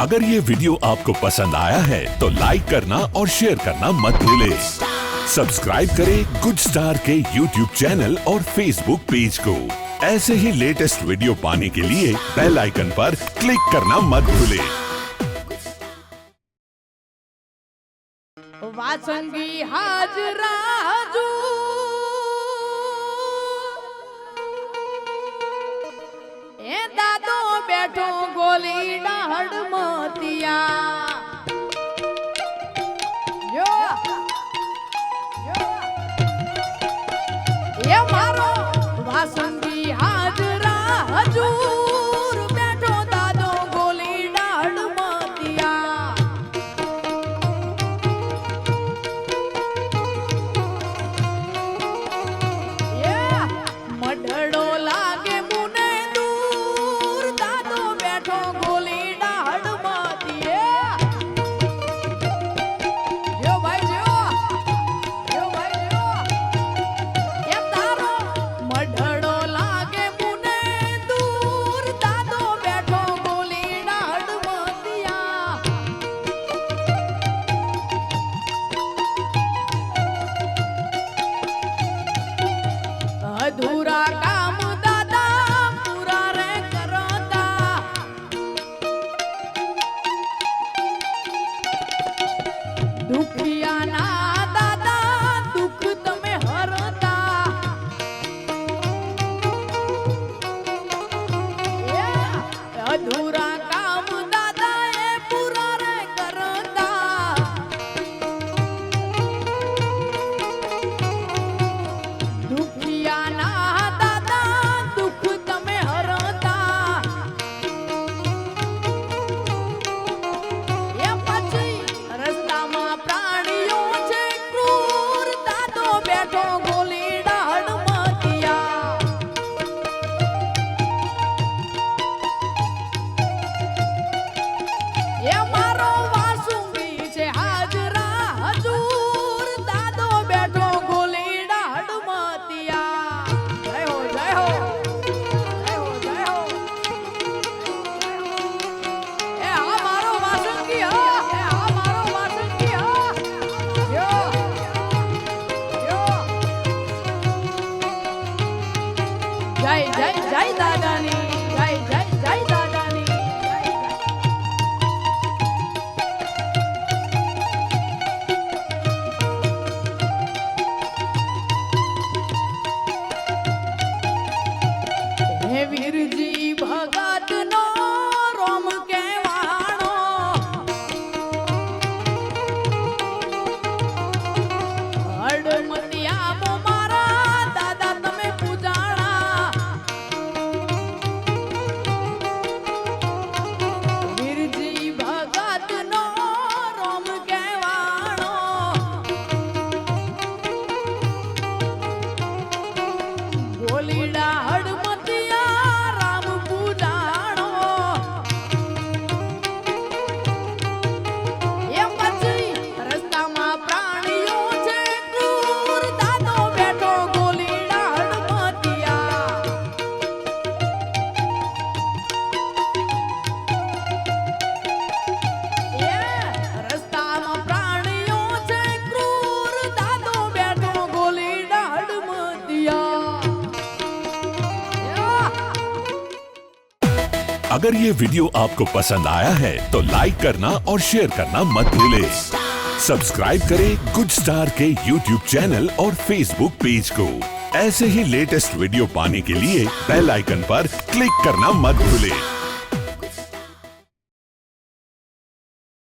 अगर ये वीडियो आपको पसंद आया है तो लाइक करना और शेयर करना मत भूलें। सब्सक्राइब करें गुड स्टार के यूट्यूब चैनल और फेसबुक पेज को। ऐसे ही लेटेस्ट वीडियो पाने के लिए बेल आइकन पर क्लिक करना मत भूलें। वासंगी हाजरा जो ए दादो बैठो गोली डाढ़ मोतिया जो ये मारो वासंगी हाजरा हजूर बैठो दादो गोली डाढ़ मोतिया मढड़ो लागे मुने दूर दादो बैठो गोली डाढ़ मातिए जो भाई जो ये तारो मढड़ो लागे मुने दूर दादो बैठो गोली डाढ़ मातिया अधूरा काम दादा पूरा रे करता दुखिया ना दादा दुख तमे हरता अधूरा काम दादा ए पूरा रे करता दुखिया ना दादा दुख तमे हरता ये પછી રસ્તામાં પ્રાણીઓ છે ક્રૂર દાદો બેઠો ગોલી ડાઢ મતિયા એ મારો વાસુંગી છે હાજરા હજૂર દાદો બેઠો ગોલી ડાઢ મતિયા જય હો જય હો જય હો જય હો એ આ મારો વાસુંગી હા એ આ મારો વાસુંગી હા યો યો જય જય જય દાદાની જય જય જય દાદાની હે વીરજી ભગત નો રોમ કહેવાણો હડમતિયા મારા દાદા તમે પૂજાણા વીરજી ભગત નો રોમ કહેવાણો ગોલીડા હડમતિયા રામ પૂજાણો એ પછી રસ્તામાં પ્રાણીઓ છે ક્રૂર દાદો બેઠો ગોલીડા હડમતિયા એ રસ્તામાં પ્રાણીઓ છે ક્રૂર દાદો બેઠો ગોલીડા હડમતિયા अगर ये वीडियो आपको पसंद आया है तो लाइक करना और शेयर करना मत भूलें। सब्सक्राइब करें गुड स्टार के यूट्यूब चैनल और फेसबुक पेज को। ऐसे ही लेटेस्ट वीडियो पाने के लिए बेल आइकन पर क्लिक करना मत भूलें।